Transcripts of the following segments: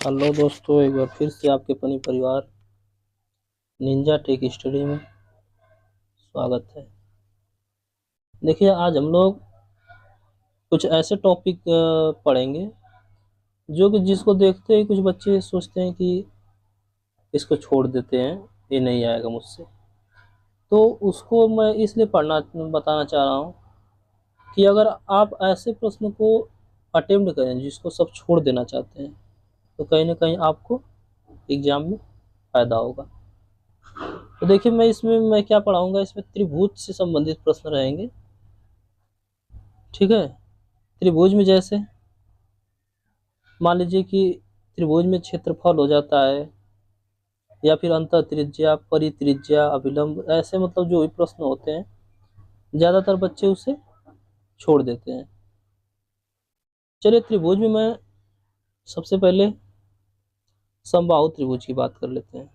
Hello दोस्तों, एक बार फिर से आपके अपने परिवार निंजा टेक स्टडी में स्वागत है। देखिए, आज हम लोग कुछ ऐसे टॉपिक पढ़ेंगे जो कि जिसको देखते ही कुछ बच्चे सोचते हैं कि इसको छोड़ देते हैं, ये नहीं आएगा मुझसे। तो उसको मैं इसलिए बताना चाह रहा हूँ कि अगर आप ऐसे प्रश्न को अटेम्प्ट करें जिसको सब छोड़ देना चाहते हैं, तो कहीं ना कहीं आपको एग्जाम में फायदा होगा। तो देखिए, मैं क्या पढ़ाऊंगा, इसमें त्रिभुज से संबंधित प्रश्न रहेंगे। ठीक है। त्रिभुज में जैसे मान लीजिए कि त्रिभुज में क्षेत्रफल हो जाता है, या फिर अंतर त्रिज्या, परित्रिज्या, अभिलंब, ऐसे मतलब जो भी प्रश्न होते हैं ज्यादातर बच्चे उसे छोड़ देते हैं। चलिए, त्रिभुज में मैं सबसे पहले समबाहु त्रिभुज की बात कर लेते हैं।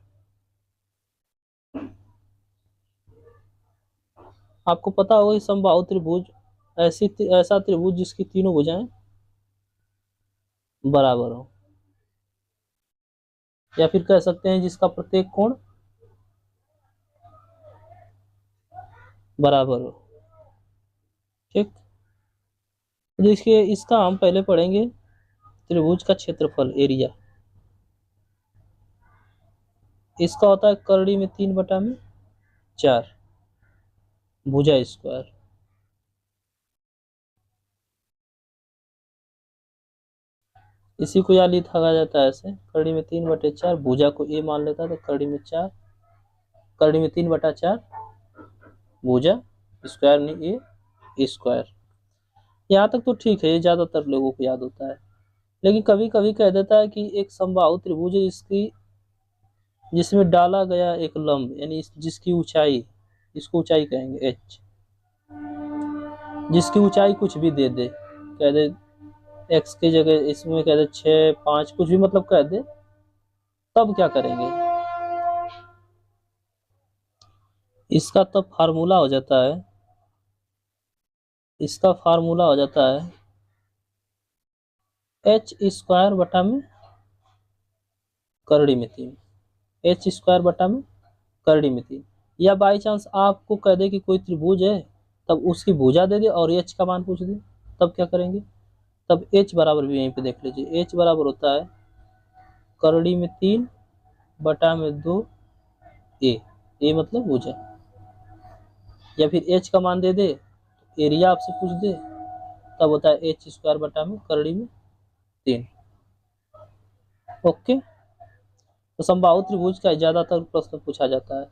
आपको पता होगा कि समबाहु त्रिभुज ऐसा त्रिभुज जिसकी तीनों भुजाएं बराबर हो, या फिर कह सकते हैं जिसका प्रत्येक कोण बराबर हो। ठीक। तो देखिए, इसका हम पहले पढ़ेंगे त्रिभुज का क्षेत्रफल, एरिया। इसका होता है करड़ी में 3/4 भुजा स्क्वायर। इसी को यहाँ लिखा जाता है ऐसे, करड़ी में 3/4, भुजा को ए मान लेता है तो करड़ी में 4, करड़ी में 3/4 भुजा स्क्वायर नहीं ए स्क्वायर। यहाँ तक तो ठीक है, ये ज्यादातर लोगों को याद होता है। लेकिन कभी कभी कह देता है कि एक समबाहु त्रिभुज है जिसमें डाला गया एक लंब, यानी जिसकी ऊंचाई, इसको ऊंचाई कहेंगे एच, जिसकी ऊंचाई कुछ भी दे दे, कह दे एक्स की जगह इसमें कह दे 6, 5, कुछ भी मतलब कह दे, तब क्या करेंगे, इसका तब फार्मूला हो जाता है, इसका फार्मूला हो जाता है एच स्क्वायर बटा में करड़ी में 3, एच स्क्वायर बटा में करड़ी में 3। या बाई चांस आपको कह दे कि कोई त्रिभुज है, तब उसकी भुजा दे दे और एच का मान पूछ दे, तब क्या करेंगे, तब एच बराबर भी यहीं पे देख लीजिए, एच बराबर होता है करड़ी में 3/2 ए मतलब भुजा। या फिर एच का मान दे दे, एरिया आपसे पूछ दे, तब होता है एच स्क्वायर बटा में करड़ी में 3। ओके। तो समबाहु त्रिभुज का ज्यादातर प्रश्न पूछा जाता है।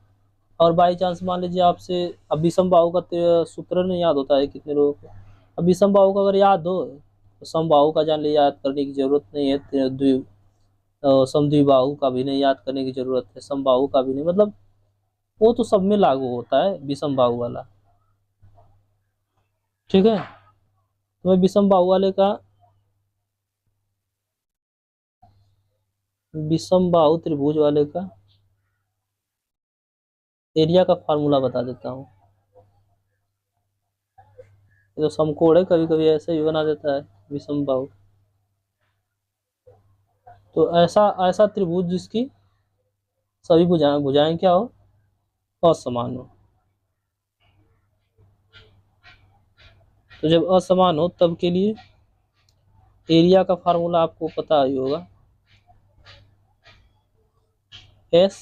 और बाई चांस मान लीजिए आपसे, अब विषमबाहु का सूत्र नहीं याद होता है कितने लोगों को। अब विषमबाहु का अगर याद हो तो समबाहु का जान लीजिए, याद करने की जरूरत नहीं है। समद्विबाहु का भी नहीं याद करने की जरूरत है, समबाहु का भी नहीं, मतलब वो तो सब में लागू होता है विषमबाहु वाला। ठीक है। तो मैं विषमबाहु वाले का, विषमबाहु त्रिभुज वाले का एरिया का फार्मूला बता देता हूँ। ये तो समकोण है, कभी कभी ऐसे भी बना देता है विषमबाहु। तो ऐसा ऐसा त्रिभुज जिसकी सभी भुजाएं भुजाएं क्या हो, असमान हो। तो जब असमान हो तब के लिए एरिया का फार्मूला आपको पता ही होगा, एस,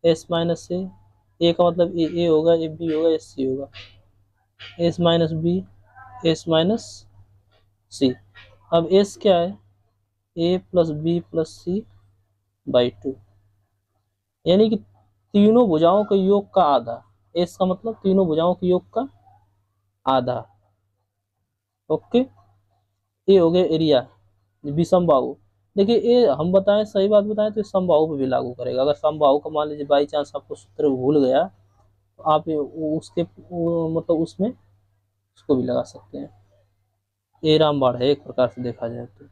एस माइनस ए का मतलब ए होगा, ए बी होगा, एस सी होगा, S minus B, S minus C. अब एस क्या है, A plus B plus C by 2, यानी कि तीनों भुजाओं के योग का आधा। एस का मतलब तीनों भुजाओं के योग का आधा। ओके। ये हो गया एरिया विषमबाहु। देखिए, ये हम बताएं, सही बात बताएं तो समबाहु पे भी लागू करेगा। अगर समबाहु का मान लीजिए बाई चांस आपको सूत्र भूल गया, तो आप मतलब उसमें उसको भी लगा सकते हैं। ये रामबाण है एक प्रकार से देखा जाए तो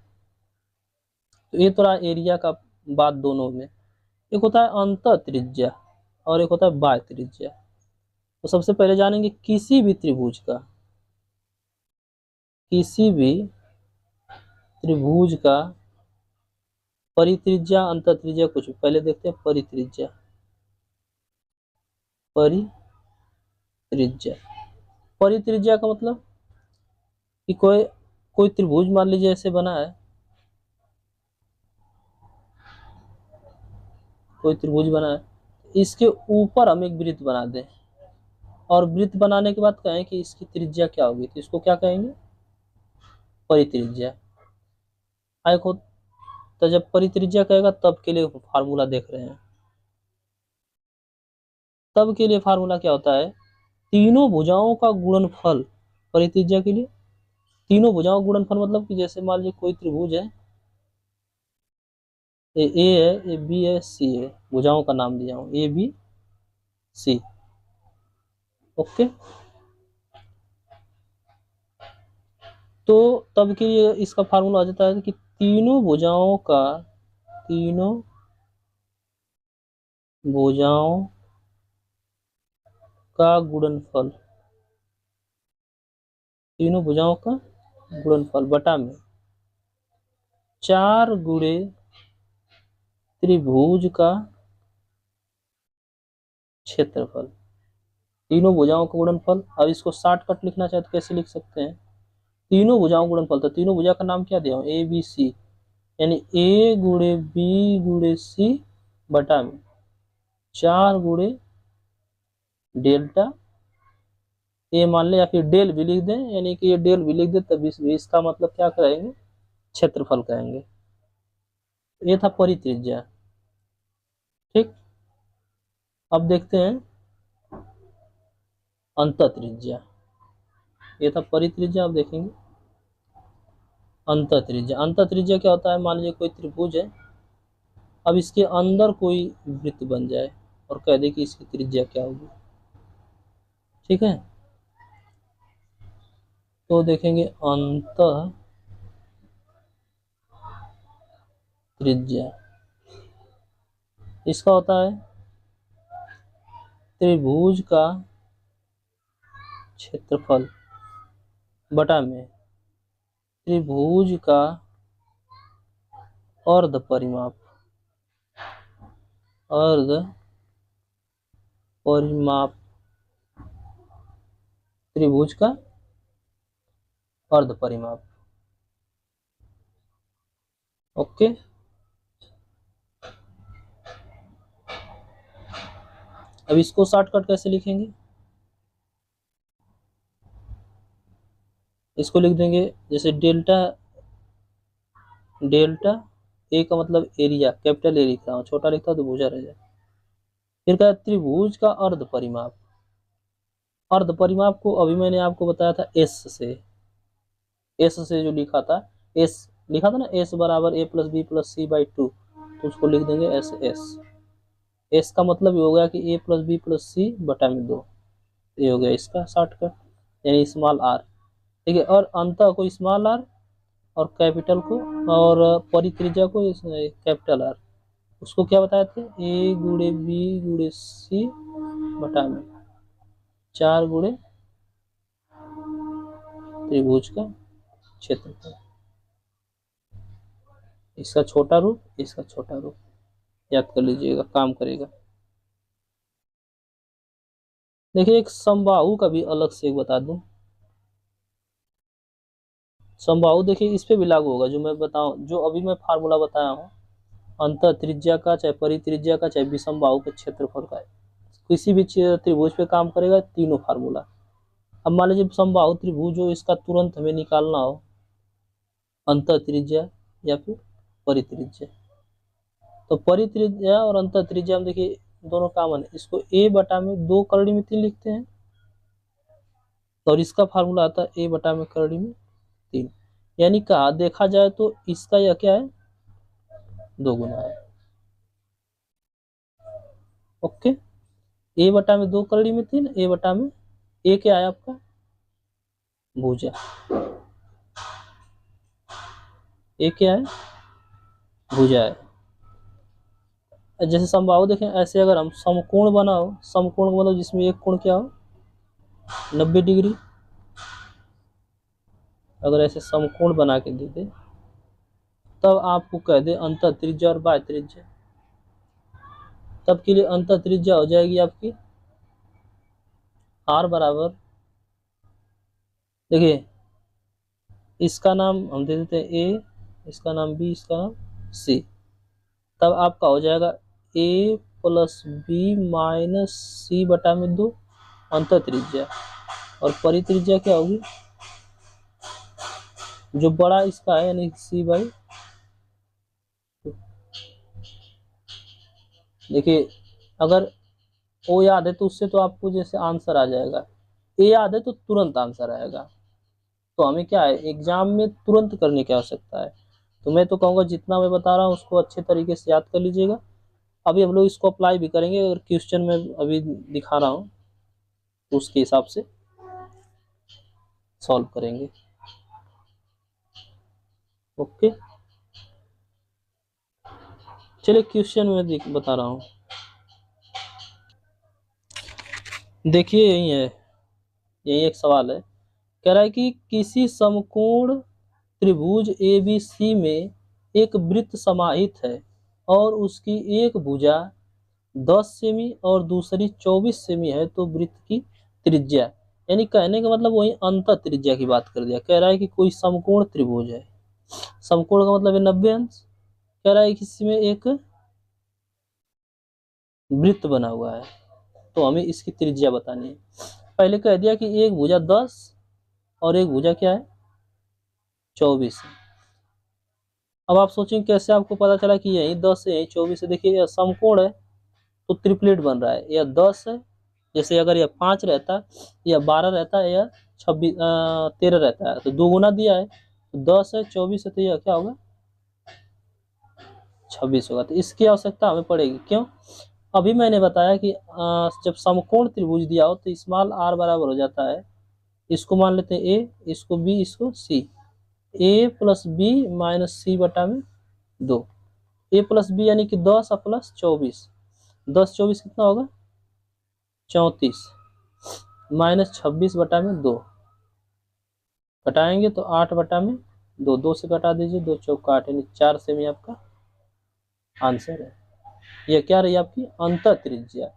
ये तो रहा एरिया का बात दोनों में। एक होता है अंत त्रिज्या और एक होता है बाह्य त्रिज्या। तो सबसे पहले जानेंगे किसी भी त्रिभुज का, किसी भी त्रिभुज का परित्रिज्या अंतःत्रिज्या कुछ भी, पहले देखते हैं परित्रिज्या। परित्रिज्या, परित्रिज्या का मतलब कि कोई कोई त्रिभुज मान लीजिए ऐसे बना है, कोई त्रिभुज बना है, इसके ऊपर हम एक वृत्त बना दें और वृत्त बनाने के बाद कहें कि इसकी त्रिज्या क्या होगी, तो इसको क्या कहेंगे, परित्रिज्या। आए को तो जब परित्रिज्या कहेगा तब के लिए फार्मूला देख रहे हैं। तब के लिए फार्मूला क्या होता है, तीनों भुजाओं का गुणनफल। परित्रिज्या के लिए तीनों भुजाओं का गुणनफल मतलब कि जैसे मान लीजिए कोई त्रिभुज है, ए है, ए बी है, सी है, भुजाओं का नाम दिया हूं ए बी सी। ओके, तो तब के लिए इसका फार्मूला आ जाता है कि तीनों भुजाओं का गुणनफल, तीनों भुजाओं का गुणनफल बटा में 4 गुणे त्रिभुज का क्षेत्रफल। तीनों भुजाओं का गुणनफल। अब इसको शॉर्टकट लिखना चाहे तो कैसे लिख सकते हैं, तीनों भुजाओं का गुणनफल, तो तीनों भुजा का नाम क्या दिया हूं, ए बी सी, यानी ए गुणे बी गुणे सी बटा में 4 गुणे डेल्टा ए मान ले, या फिर डेल भी लिख दें, यानी कि ये डेल भी लिख दे तब इसका मतलब क्या कहेंगे, क्षेत्रफल कहेंगे। ये था परित्रिज्या। ठीक, अब देखते हैं अंतःत्रिज्या। ये था परित्रिज्या, अब देखेंगे अंतःत्रिज्या। अंतःत्रिज्या क्या होता है, मान लीजिए कोई त्रिभुज है, अब इसके अंदर कोई वृत्त बन जाए और कह दे कि इसकी त्रिज्या क्या होगी। ठीक है, तो देखेंगे अंतःत्रिज्या। इसका होता है त्रिभुज का क्षेत्रफल बटा में त्रिभुज का अर्ध परिमाप, अर्ध परिमाप, त्रिभुज का अर्ध परिमाप। ओके, अब इसको शॉर्टकट कैसे लिखेंगे, इसको लिख देंगे जैसे डेल्टा, डेल्टा ए का मतलब एरिया, कैपिटल ए लिख रहा हूँ, छोटा लिखता तो भुजा रह जाए। फिर क्या, त्रिभुज का अर्ध परिमाप। अर्ध परिमाप को अभी मैंने आपको बताया था एस से, एस से जो लिखा था, एस लिखा था ना, एस बराबर A plus B plus C by 2, तो उसको लिख देंगे एस एस। एस का मतलब ये हो गया कि ए प्लस बी प्लस सी बटा में 2, ये हो गया इसका शॉर्टकट, यानी स्मॉल आर। ठीक है, और अंत को स्मॉल आर और कैपिटल को, और परित्रिज्या को कैपिटल आर, उसको क्या बताए थे, ए गुणे बी गुणे सी बटा में 4 गुणे त्रिभुज का क्षेत्रफल। इसका छोटा रूप, इसका छोटा रूप, याद कर लीजिएगा, काम करेगा। देखिए एक समबाहु का भी अलग से एक बता दूं, समबाहु देखिए इस पे भी लागू होगा, जो मैं बताऊं, जो अभी मैं फार्मूला बताया हूँ अंतः त्रिज्या का, चाहे परित्रिज्या का, चाहे विषमबाहु के क्षेत्रफल का, किसी भी त्रिभुज पे काम करेगा तीनों फार्मूला। अब मान लीजिए समबाहु त्रिभुज हो, इसका तुरंत हमें निकालना हो अंतः त्रिज्या या फिर परित्रिज्या, तो परित्रिज्या और अंतः त्रिज्या में देखिए दोनों कॉमन है, इसको a बटा में 2 करड़ी में 3 लिखते हैं, और इसका फार्मूला आता है a बटा में करड़ी में 3, यानी कहा देखा जाए तो इसका यह क्या है, 2 गुना है। ओके, a बटा में 2 करड़ी में 3, a बटा में a क्या है आपका, भुजा, a क्या है, भुजा है। जैसे समबाहु देखें, ऐसे अगर हम समकोण बनाओ, समकोण मतलब जिसमें एक कोण क्या हो, 90 डिग्री, अगर ऐसे समकोण बना के दे दे तब आपको कह दे अंतः त्रिज्या और बाह्य त्रिज्या, तब के लिए अंतः त्रिज्या हो जाएगी आपकी r बराबर, देखिए इसका नाम हम दे देते हैं a, इसका नाम b, इसका नाम c। तब आपका हो जाएगा a plus B minus C बटा में 2 अंतः त्रिज्या, और परित्रिज्या क्या होगी, जो बड़ा इसका है यानी सी बाई, देखिए अगर ओ याद है तो उससे तो आपको जैसे आंसर आ जाएगा, ए याद है तो तुरंत आंसर आएगा। तो हमें क्या है एग्जाम में तुरंत करने की आवश्यकता है। तो मैं तो कहूँगा जितना मैं बता रहा हूँ उसको अच्छे तरीके से याद कर लीजिएगा। अभी हम लोग इसको अप्लाई भी करेंगे, अगर क्वेश्चन में अभी दिखा रहा हूँ तो उसके हिसाब से सॉल्व करेंगे। ओके, चलिए क्वेश्चन में बता रहा हूँ। देखिए यही है, यही एक सवाल है, कह रहा है कि किसी समकोण त्रिभुज ABC में एक वृत्त समाहित है और उसकी एक भुजा 10 सेमी और दूसरी 24 सेमी है, तो वृत्त की त्रिज्या, यानी कहने का मतलब वही अंतः त्रिज्या की बात कर दिया। कह रहा है कि कोई समकोण त्रिभुज है, समकोण का मतलब है 90 अंश। कह रहा है कि इसमें एक वृत्त बना हुआ है, तो हमें इसकी त्रिज्या बतानी है। पहले कह दिया कि एक भुजा 10 और एक भुजा क्या है 24 है। अब आप सोचेंगे कैसे आपको पता चला कि यही 10 है यही 24 है। देखिए यह समकोण है तो ट्रिपलेट बन रहा है, यह 10 है, जैसे अगर यह 5 रहता, यह 12 रहता है, यह 13 रहता है, तो दो गुना दिया है, तो 10 है 24 है, तो यह क्या होगा 26 होगा। तो इसकी आवश्यकता हमें पड़ेगी, क्यों, अभी मैंने बताया कि जब समकोण त्रिभुज दिया हो तो स्मॉल r बराबर हो जाता है, इसको मान लेते हैं a, इसको b, इसको c, a plus B minus C बटा में 2। a प्लस बी यानी कि 10 प्लस 24, 10 24 कितना होगा 34, माइनस 26 बटा में 2, घटाएंगे तो 8 बटा में 2, 2 से घटा दीजिए, 2 चौका 8 यानी 4 सेमी आपका आंसर है। यह क्या रही आपकी अंतः त्रिज्या।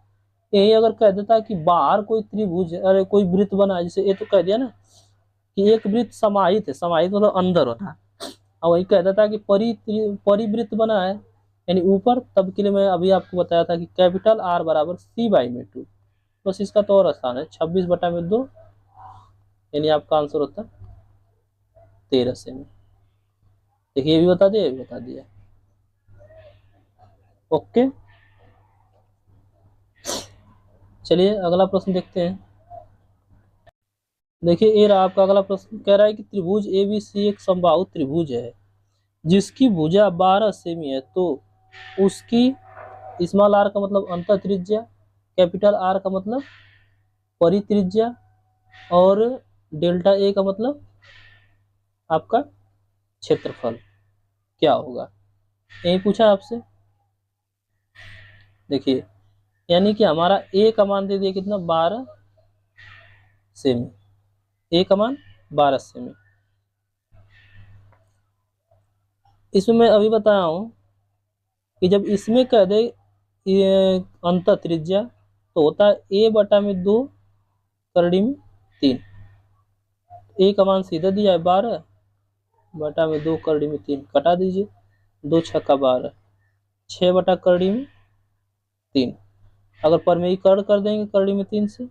यही अगर कह देता है कि बाहर कोई त्रिभुज अरे कोई वृत्त बना है, जैसे ये तो कह दिया ना कि एक वृत्त समाहित है, समाहित मतलब अंदर होना, और वही कह देता है कि परिवृत्त बना है यानी ऊपर, तब के लिए मैं अभी आपको बताया था कि कैपिटल R बराबर C बाई में 2। बस इसका तो और आसान है, 26 बटा में 2 यानी आपका आंसर होता है 13 सेमी। देखिए ये भी बता दिया, ये भी बता दिया। ओके, चलिए अगला प्रश्न देखते हैं। देखिए ये रहा आपका अगला प्रश्न, कह रहा है कि त्रिभुज ABC एक समबाहु त्रिभुज है जिसकी भुजा 12 सेमी है, तो उसकी स्मॉल r का मतलब अंतः त्रिज्या, कैपिटल R का मतलब परित्रिज्या, और डेल्टा A का मतलब आपका क्षेत्रफल क्या होगा, यही पूछा आपसे। देखिए यानी कि हमारा A का मान दे दिया कितना 12 सेमी, A का मान 12 सेमी। इसमें मैं अभी बताया हूं कि जब इसमें कह दे ये अंतः त्रिज्या तो होता है A बटा में 2 करड़ी में 3। A का मान सीधा दिया है 12 बटा में 2 करड़ी में 3, कटा दीजिए, 2 छक्का 12, 6 बटा करड़ी में 3। अगर परमेयीकरण कर देंगे करड़ी में 3 से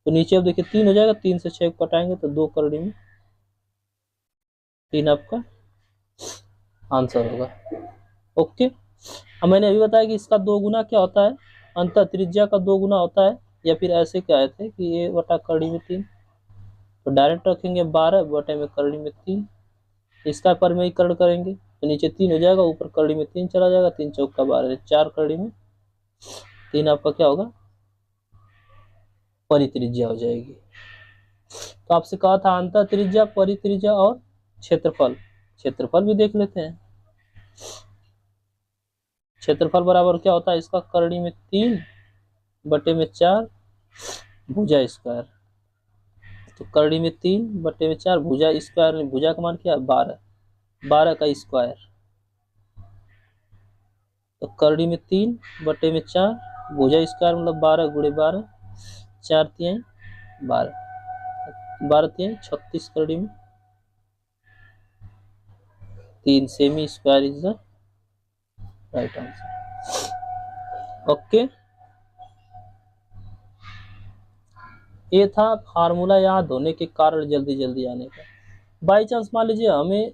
तो नीचे अब देखिए 3 हो जाएगा, 3 से 6 कटाएंगे तो 2 करड़ी में 3 आपका आंसर होगा। ओके, अब मैंने अभी बताया कि इसका 2 गुना क्या होता है, अंतः त्रिज्या का 2 गुना होता है, या फिर ऐसे क्या थे कि ये बटा करड़ी में 3, तो डायरेक्ट रखेंगे 12 बटे में करड़ी में 3, इसका परमेयीकरण करेंगे तो नीचे 3 हो जाएगा, ऊपर करड़ी में 3 चला जाएगा, 3 चौका 12, 4 करड़ी में 3 आपका क्या होगा परित्रिज्या हो जाएगी। तो आपसे कहा था अंतः त्रिज्या, परित्रिज्या और क्षेत्रफल, क्षेत्रफल भी देख लेते हैं। क्षेत्रफल बराबर क्या होता है इसका करड़ी में 3 बटे में 4 भुजा स्क्वायर, तो करड़ी में 3 बटे में 4 भुजा स्क्वायर, भुजा का मान क्या है 12, 12 का स्क्वायर, तो करड़ी में 3 बटे में 4, भुजा स्क्वायर मतलब 12 गुणे 12, 4 3 12, 12 3 36 करड़ी में 3, semi square is the right answer. Okay, ये था फार्मूला याद होने के कारण जल्दी जल्दी आने का। बाई चांस मान लीजिए हमें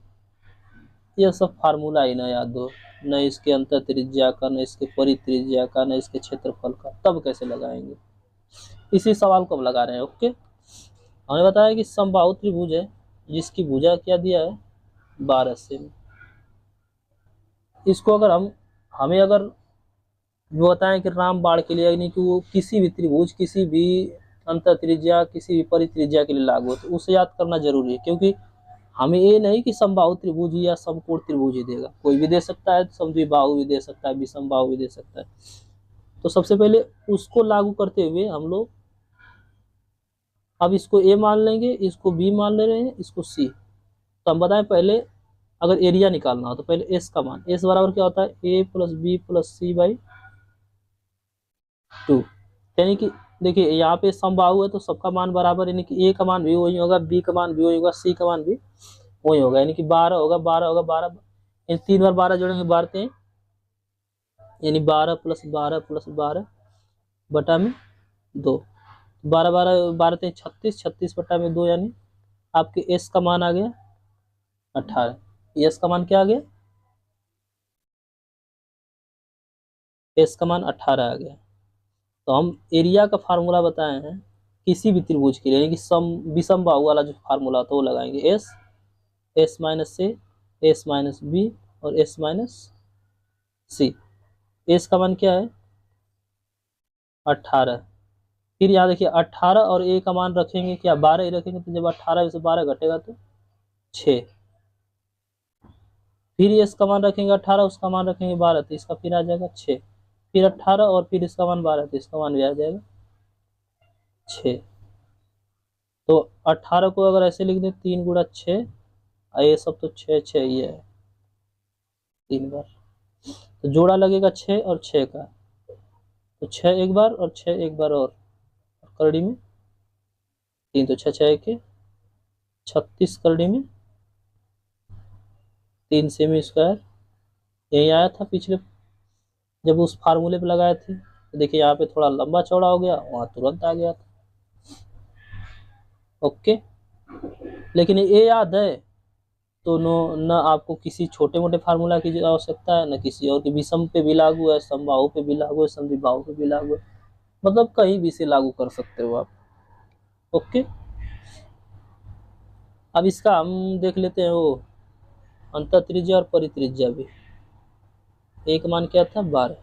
यह सब फार्मूला ही ना याद हो, न इसके अंतर त्रिज्या का, न इसके परित्रिज्या का, न इसके क्षेत्रफल का, तब कैसे लगाएंगे? इसी सवाल को अब लगा रहे हैं। ओके, हमें बताया कि समबाहु त्रिभुज है जिसकी भुजा क्या दिया है 12 सेमी। इसको अगर हमें अगर वो बताएं कि राम बाण के लिए, यानी कि वो किसी भी त्रिभुज, किसी भी अंतर त्रिज्या, किसी भी परित्रिज्या के लिए लागू हो, तो उसे याद करना जरूरी है, क्योंकि हमें ये नहीं कि समबाहु त्रिभुज या समकोण त्रिभुज ही देगा, कोई भी दे सकता है, समद्विबाहु भी दे सकता है, विषमबाहु भी दे सकता है। तो सबसे पहले उसको लागू करते हुए हम लोग अब इसको ए मान लेंगे, इसको बी मान ले रहे हैं, इसको सी। तो हम बताएं पहले अगर एरिया निकालना हो तो पहले एस का मान, एस बराबर क्या होता है A plus B plus C by 2। यानी कि देखिए यहाँ पे समबाहु है तो सबका मान बराबर, यानी कि ए का मान भी वही होगा, बी का मान भी वही होगा, सी का मान भी वही होगा, यानी कि 12 होगा, 12 होगा, 12, 3 बार 12 जोड़ेंगे 12 यानी 12 प्लस 12 प्लस 12 बटा में 2, 12 12 12 36, 36 बटा में 2, यानी आपके एस का मान आ गया 18। एस का मान क्या आ गया, एस का मान 18 आ गया। तो हम एरिया का फार्मूला बताए हैं किसी भी त्रिभुज के लिए, यानी कि सम विषम बाहु वाला जो फार्मूला था वो लगाएंगे, एस, एस माइनस ए, एस माइनस बी और एस माइनस सी। एस का मान क्या है 18। फिर यहाँ देखिए 18 और ए का मान रखेंगे क्या 12 ही रखेंगे, तो जब 18 में से 12 घटेगा तो 6। फिर एस का मान रखेंगे 18, उसका मान रखेंगे 12, तो इसका फिर आ जाएगा 6। फिर 18 और फिर इसका मान 12, तो इसका मान भी आ जाएगा 6। तो 18 को अगर ऐसे लिख दें 3 गुणा 6, ये सब तो 6 6 ही है 3 बार, तो जोड़ा लगेगा 6 और 6 का, तो 6 एक बार और 6 एक बार, और करड़ी में 3, तो 6 6 के 36 करड़ी में 3 सेमी स्क्वायर। यही आया था पिछले जब उस फार्मूले पे लगाए थे, तो देखिए यहाँ पे थोड़ा लंबा चौड़ा हो गया, वहाँ तुरंत आ गया था। ओके, लेकिन ये याद है तो न आपको किसी छोटे मोटे फार्मूला की आवश्यकता है, न किसी और की, विषम पे भी लागू है, समबाहु पे भी लागू है, समद्विबाहु पे भी लागू है, मतलब कहीं भी से लागू कर सकते हो आप। ओके, अब इसका हम देख लेते हैं वो अंतर त्रिज्या और परित्रिज्या भी। एक मान क्या था 12,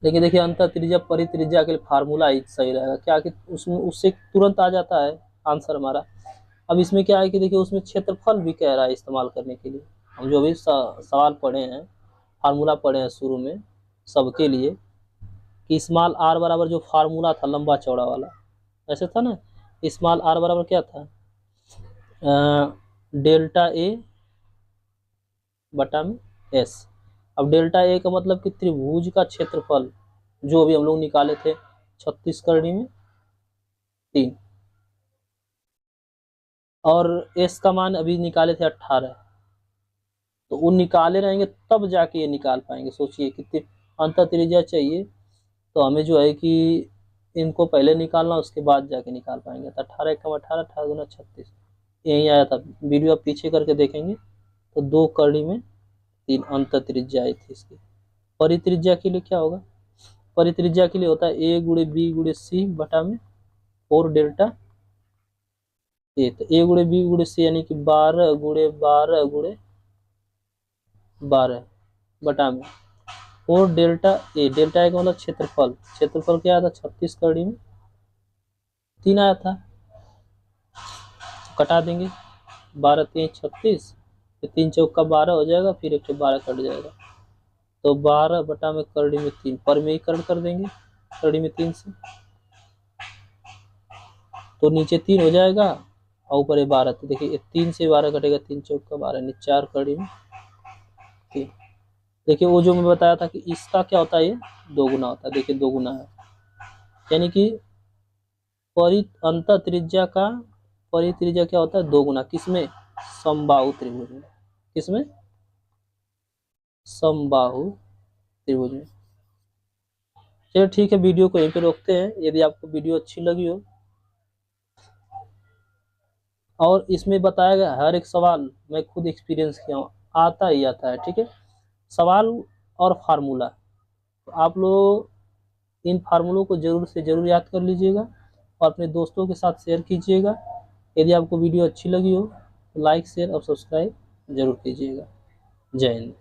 लेकिन देखिए अंतर त्रिज्या परित्रिज्या के लिए फार्मूला ही सही रहेगा क्या, कि उसमें उससे तुरंत आ जाता है आंसर हमारा। अब इसमें क्या है कि देखिए उसमें क्षेत्रफल भी कह रहा है इस्तेमाल करने के लिए। हम जो भी सवाल पढ़े हैं, फार्मूला पढ़े हैं शुरू में सबके लिए, कि स्मॉल आर बराबर जो फार्मूला था लंबा चौड़ा वाला, ऐसे था ना, स्मॉल आर बराबर क्या था डेल्टा ए बटा में एस। अब डेल्टा ए का मतलब कि त्रिभुज का क्षेत्रफल जो भी हम लोग निकाले थे 36 करनी में 3, और एस का मान अभी निकाले थे 18, तो वो निकाले रहेंगे तब जाके ये निकाल पाएंगे। सोचिए कितनी अंतर त्रिज्या चाहिए, तो हमें जो है कि इनको पहले निकालना, उसके बाद जाके निकाल पाएंगे। तो 18 कम 18, 18 गुना 36, यही आया था। वीडियो आप पीछे करके देखेंगे तो 2 कड़ी में 3 अंतर त्रिज्या आई थी इसकी। परित्रिज्या के लिए क्या होगा, परित्रिज्या के लिए होता है ए गुणे बी गुणे सी बटा में 4 डेल्टा ए। तो ए गुणे बी गुणे सी यानी कि 12 गुणे 12 गुणे 12 बटा में 4 डेल्टा ए। डेल्टा ए का मतलब क्षेत्रफल, क्षेत्रफल क्या आया था 36 कड़ी में 3 आया था, कटा देंगे 12 3 36, 3 चौका 12 हो जाएगा, फिर 1 12 कट जाएगा, तो 12 बटा में करड़ी में 3 पर में ही कट कर देंगे करड़ी में 3 से, तो नीचे 3 हो जाएगा और ऊपर ये 12, तो देखिए 3 से 12 कटेगा, 3 चौक का 12 यानी 4 कड़ी में 3। देखिए वो जो मैं बताया था कि इसका क्या होता है, ये 2 गुना होता है, देखिए 2 गुना है, यानी कि अंत त्रिज्या का परित्रिज्या क्या होता है 2 गुना, किसमें, समबाहु त्रिभुज में, किसमें, समबाहु त्रिभुज में। चलिए ठीक है, वीडियो को यहीं पे रोकते हैं। यदि आपको वीडियो अच्छी लगी हो और इसमें बताया गया हर एक सवाल मैं खुद एक्सपीरियंस किया हूँ, आता ही आता है, ठीक है, सवाल और फार्मूला, तो आप लोग इन फार्मूलों को जरूर से जरूर याद कर लीजिएगा और अपने दोस्तों के साथ शेयर कीजिएगा। यदि आपको वीडियो अच्छी लगी हो तो लाइक शेयर और सब्सक्राइब जरूर कीजिएगा। जय हिंद।